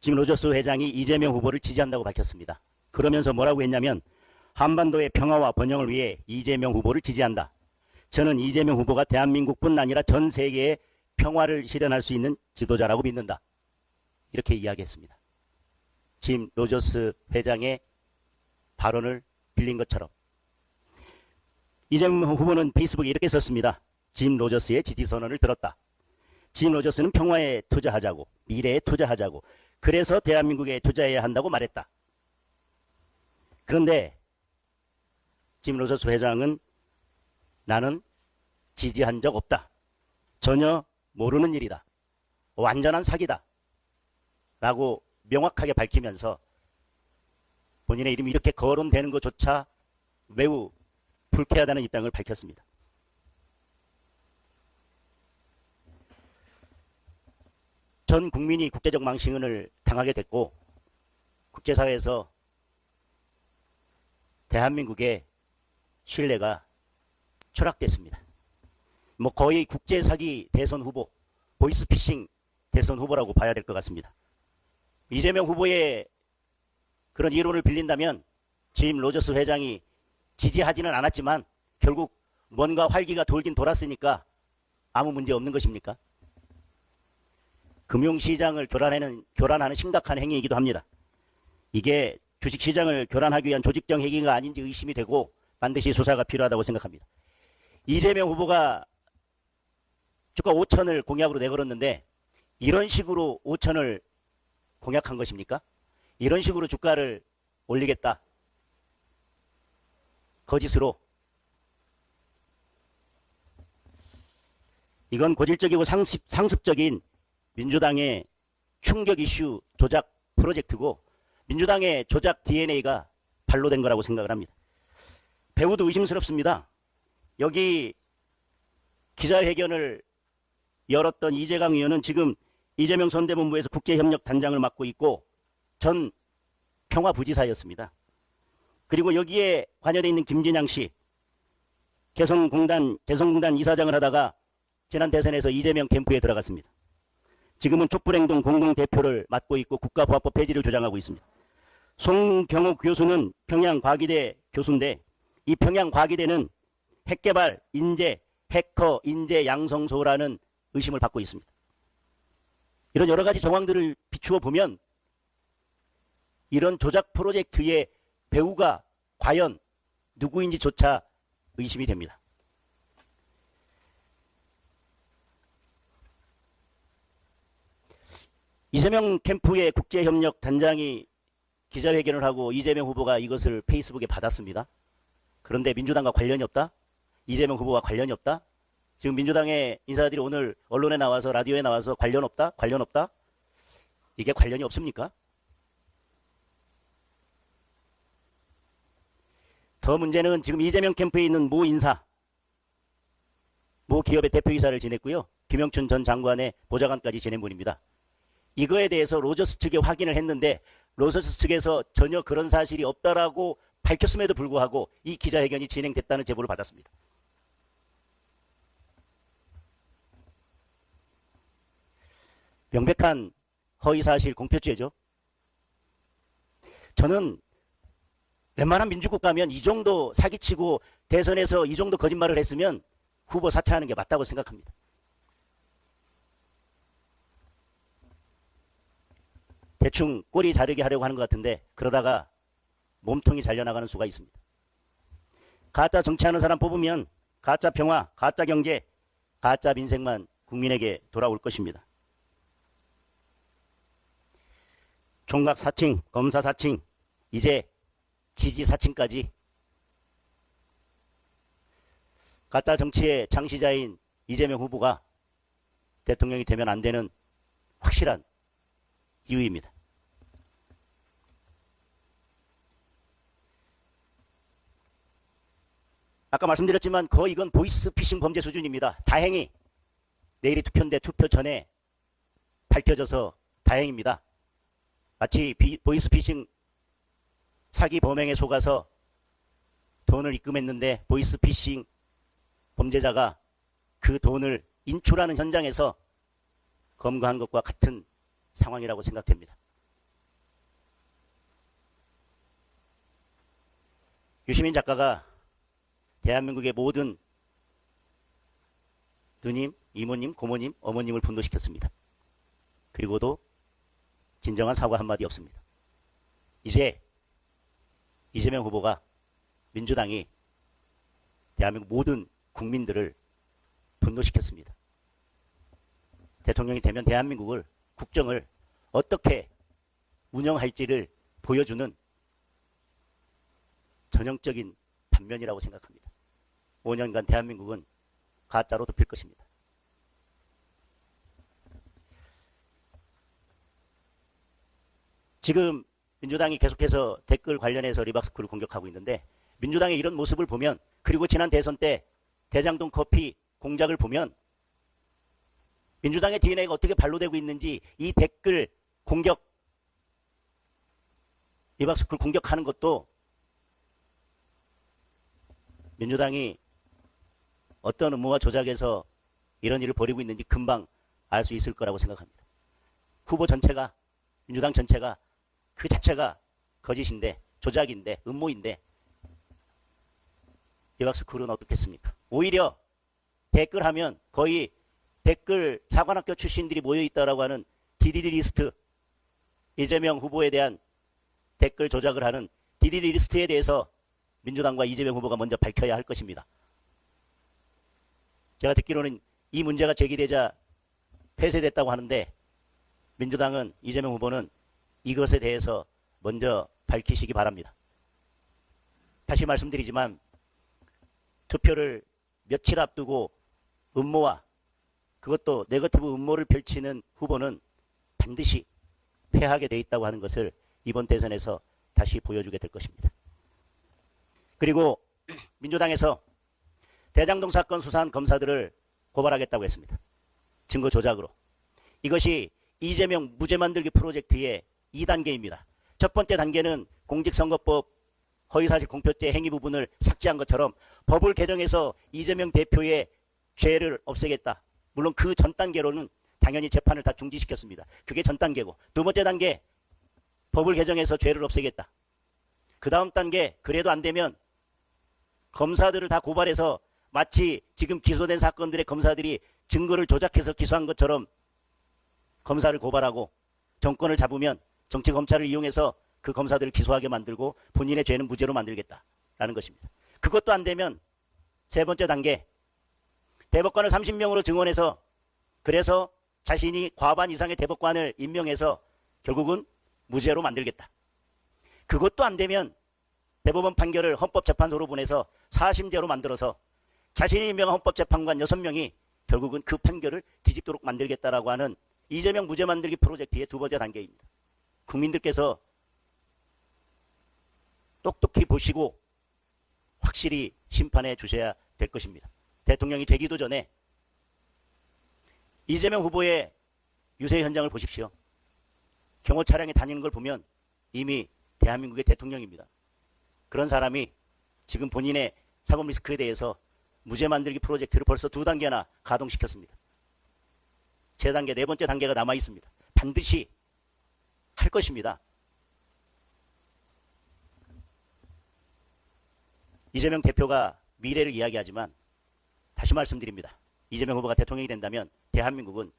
지금 로저스 회장이 이재명 후보를 지지한다고 밝혔습니다. 그러면서 뭐라고 했냐면 한반도의 평화와 번영을 위해 이재명 후보를 지지한다. 저는 이재명 후보가 대한민국뿐 아니라 전 세계의 평화를 실현할 수 있는 지도자라고 믿는다. 이렇게 이야기했습니다. 짐 로저스 회장의 발언을 빌린 것처럼 이재명 후보는 페이스북에 이렇게 썼습니다. 짐 로저스의 지지선언을 들었다. 짐 로저스는 평화에 투자하자고, 미래에 투자하자고, 그래서 대한민국에 투자해야 한다고 말했다. 그런데 짐 로저스 회장은 나는 지지한 적 없다. 전혀 모르는 일이다. 완전한 사기다. 라고 명확하게 밝히면서 본인의 이름이 이렇게 거론되는 것조차 매우 불쾌하다는 입장을 밝혔습니다. 전 국민이 국제적 망신을 당하게 됐고 국제사회에서 대한민국의 신뢰가 추락됐습니다. 뭐 거의 국제사기 대선 후보, 보이스피싱 대선 후보라고 봐야 될 것 같습니다. 이재명 후보의 그런 이론을 빌린다면 짐 로저스 회장이 지지하지는 않았지만 결국 뭔가 활기가 돌긴 돌았으니까 아무 문제 없는 것입니까? 금융시장을 교란하는 심각한 행위이기도 합니다. 이게 주식시장을 교란하기 위한 조직적 행위가 아닌지 의심이 되고 반드시 수사가 필요하다고 생각합니다. 이재명 후보가 주가 5천을 공약으로 내걸었는데 이런 식으로 5천을 공약한 것입니까? 이런 식으로 주가를 올리겠다. 거짓으로. 이건 고질적이고 상습적인 민주당의 충격 이슈 조작 프로젝트고 민주당의 조작 DNA가 발로된 거라고 생각을 합니다. 배우도 의심스럽습니다. 여기 기자회견을 열었던 이재강 의원은 지금 이재명 선대본부에서 국제협력 단장을 맡고 있고 전 평화부지사였습니다. 그리고 여기에 관여되어 있는 김진양 씨 개성공단 이사장을 하다가 지난 대선에서 이재명 캠프에 들어갔습니다. 지금은 촛불행동 공동대표를 맡고 있고 국가보안법 폐지를 주장하고 있습니다. 송경욱 교수는 평양과기대 교수인데 이 평양과기대는 핵개발, 인재, 해커, 인재 양성소라는 의심을 받고 있습니다. 이런 여러 가지 정황들을 비추어 보면 이런 조작 프로젝트의 배우가 과연 누구인지조차 의심이 됩니다. 이재명 캠프의 국제협력 단장이 기자회견을 하고 이재명 후보가 이것을 페이스북에 받았습니다. 그런데 민주당과 관련이 없다? 이재명 후보와 관련이 없다? 지금 민주당의 인사들이 오늘 언론에 나와서 라디오에 나와서 관련 없다? 관련 없다? 이게 관련이 없습니까? 더 문제는 지금 이재명 캠프에 있는 모 인사, 모 기업의 대표이사를 지냈고요. 김영춘 전 장관의 보좌관까지 지낸 분입니다. 이거에 대해서 로저스 측에 확인을 했는데 로저스 측에서 전혀 그런 사실이 없다라고 밝혔음에도 불구하고 이 기자회견이 진행됐다는 제보를 받았습니다. 명백한 허위사실 공표죄죠. 저는 웬만한 민주국 가면 이 정도 사기치고 대선에서 이 정도 거짓말을 했으면 후보 사퇴하는 게 맞다고 생각합니다. 대충 꼬리 자르게 하려고 하는 것 같은데 그러다가 몸통이 잘려나가는 수가 있습니다. 가짜 정치하는 사람 뽑으면 가짜 평화, 가짜 경제, 가짜 민생만 국민에게 돌아올 것입니다. 총각 사칭, 검사 사칭, 이제 지지 사칭까지 가짜 정치의 창시자인 이재명 후보가 대통령이 되면 안 되는 확실한 이유입니다. 아까 말씀드렸지만 거의 이건 보이스피싱 범죄 수준입니다. 다행히 내일이 투표인데 투표 전에 밝혀져서 다행입니다. 마치 보이스피싱 사기 범행에 속아서 돈을 입금했는데 보이스피싱 범죄자가 그 돈을 인출하는 현장에서 검거한 것과 같은 상황이라고 생각됩니다. 유시민 작가가 대한민국의 모든 누님, 이모님, 고모님, 어머님을 분노시켰습니다. 그리고도 진정한 사과 한마디 없습니다. 이제 이재명 후보가 민주당이 대한민국 모든 국민들을 분노시켰습니다. 대통령이 되면 대한민국을, 국정을 어떻게 운영할지를 보여주는 전형적인 단면이라고 생각합니다. 5년간 대한민국은 가짜로 덮일 것입니다. 지금 민주당이 계속해서 댓글 관련해서 리박스쿨을 공격하고 있는데, 민주당의 이런 모습을 보면, 그리고 지난 대선 때 대장동 커피 공작을 보면 민주당의 DNA가 어떻게 발로되고 있는지, 이 댓글 공격, 리박스쿨 공격하는 것도 민주당이 어떤 음모와 조작에서 이런 일을 벌이고 있는지 금방 알 수 있을 거라고 생각합니다. 후보 전체가, 민주당 전체가 그 자체가 거짓인데, 조작인데, 음모인데, 리박스쿨은 어떻겠습니까? 오히려 댓글하면 거의 댓글 사관학교 출신들이 모여있다라고 하는 DDD 리스트, 이재명 후보에 대한 댓글 조작을 하는 DDD 리스트에 대해서 민주당과 이재명 후보가 먼저 밝혀야 할 것입니다. 제가 듣기로는 이 문제가 제기되자 폐쇄됐다고 하는데, 민주당은, 이재명 후보는 이것에 대해서 먼저 밝히시기 바랍니다. 다시 말씀드리지만 투표를 며칠 앞두고 음모와, 그것도 네거티브 음모를 펼치는 후보는 반드시 패하게 돼 있다고 하는 것을 이번 대선에서 다시 보여주게 될 것입니다. 그리고 민주당에서 대장동 사건 수사한 검사들을 고발하겠다고 했습니다. 증거 조작으로. 이것이 이재명 무죄 만들기 프로젝트의 2단계입니다. 첫 번째 단계는 공직선거법 허위사실 공표죄 행위 부분을 삭제한 것처럼 법을 개정해서 이재명 대표의 죄를 없애겠다. 물론 그 전 단계로는 당연히 재판을 다 중지시켰습니다. 그게 전 단계고, 두 번째 단계, 법을 개정해서 죄를 없애겠다. 그 다음 단계, 그래도 안 되면 검사들을 다 고발해서 마치 지금 기소된 사건들의 검사들이 증거를 조작해서 기소한 것처럼 검사를 고발하고, 정권을 잡으면 정치검찰을 이용해서 그 검사들을 기소하게 만들고 본인의 죄는 무죄로 만들겠다라는 것입니다. 그것도 안 되면 세 번째 단계, 대법관을 30명으로 증원해서, 그래서 자신이 과반 이상의 대법관을 임명해서 결국은 무죄로 만들겠다. 그것도 안 되면 대법원 판결을 헌법재판소로 보내서 사심제로 만들어서 자신이 임명한 헌법재판관 6명이 결국은 그 판결을 뒤집도록 만들겠다라고 하는 이재명 무죄 만들기 프로젝트의 두 번째 단계입니다. 국민들께서 똑똑히 보시고 확실히 심판해 주셔야 될 것입니다. 대통령이 되기도 전에 이재명 후보의 유세 현장을 보십시오. 경호 차량이 다니는 걸 보면 이미 대한민국의 대통령입니다. 그런 사람이 지금 본인의 사법 리스크에 대해서 무죄 만들기 프로젝트를 벌써 2단계나 가동시켰습니다. 제 단계, 네 번째 단계가 남아 있습니다. 반드시 할 것입니다. 이재명 대표가 미래를 이야기하지만 다시 말씀드립니다. 이재명 후보가 대통령이 된다면 대한민국은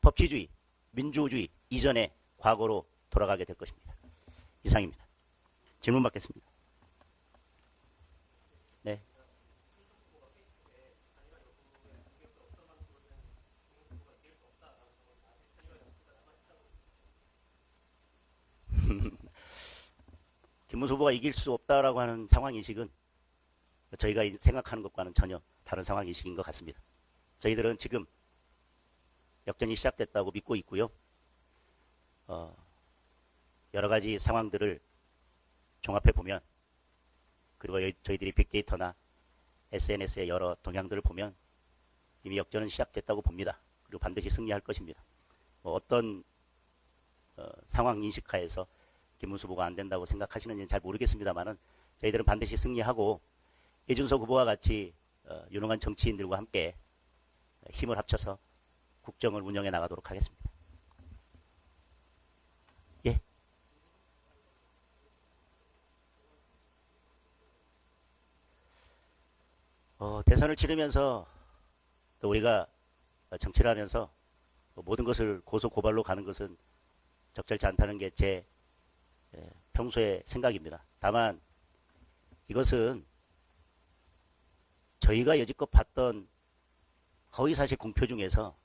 법치주의, 민주주의 이전의 과거로 돌아가게 될 것입니다. 이상입니다. 질문 받겠습니다. 네. 김문수 후보가 이길 수 없다라고 하는 상황인식은 저희가 생각하는 것과는 전혀 다른 상황인식인 것 같습니다. 저희들은 지금 역전이 시작됐다고 믿고 있고요. 여러 가지 상황들을 종합해 보면, 그리고 저희들이 빅데이터나 SNS의 여러 동향들을 보면 이미 역전은 시작됐다고 봅니다. 그리고 반드시 승리할 것입니다. 어떤 상황 인식하에서 김문수 후보가 안 된다고 생각하시는지는 잘 모르겠습니다만은 저희들은 반드시 승리하고 이준석 후보와 같이 유능한 정치인들과 함께 힘을 합쳐서 국정을 운영해 나가도록 하겠습니다. 예. 대선을 치르면서 또 우리가 정치를 하면서 모든 것을 고소 고발로 가는 것은 적절치 않다는 게 제 평소의 생각입니다. 다만 이것은 저희가 여지껏 봤던 허위사실 공표 중에서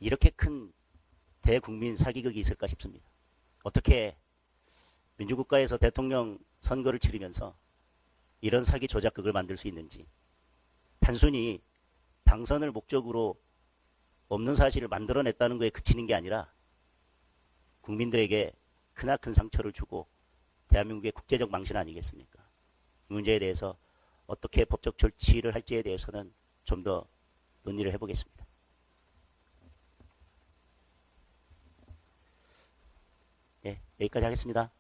이렇게 큰 대국민 사기극이 있을까 싶습니다. 어떻게 민주국가에서 대통령 선거를 치르면서 이런 사기 조작극을 만들 수 있는지, 단순히 당선을 목적으로 없는 사실을 만들어냈다는 거에 그치는 게 아니라 국민들에게 크나큰 상처를 주고 대한민국의 국제적 망신 아니겠습니까? 이 문제에 대해서 어떻게 법적 조치를 할지에 대해서는 좀 더 논의를 해보겠습니다. 네, 여기까지 하겠습니다.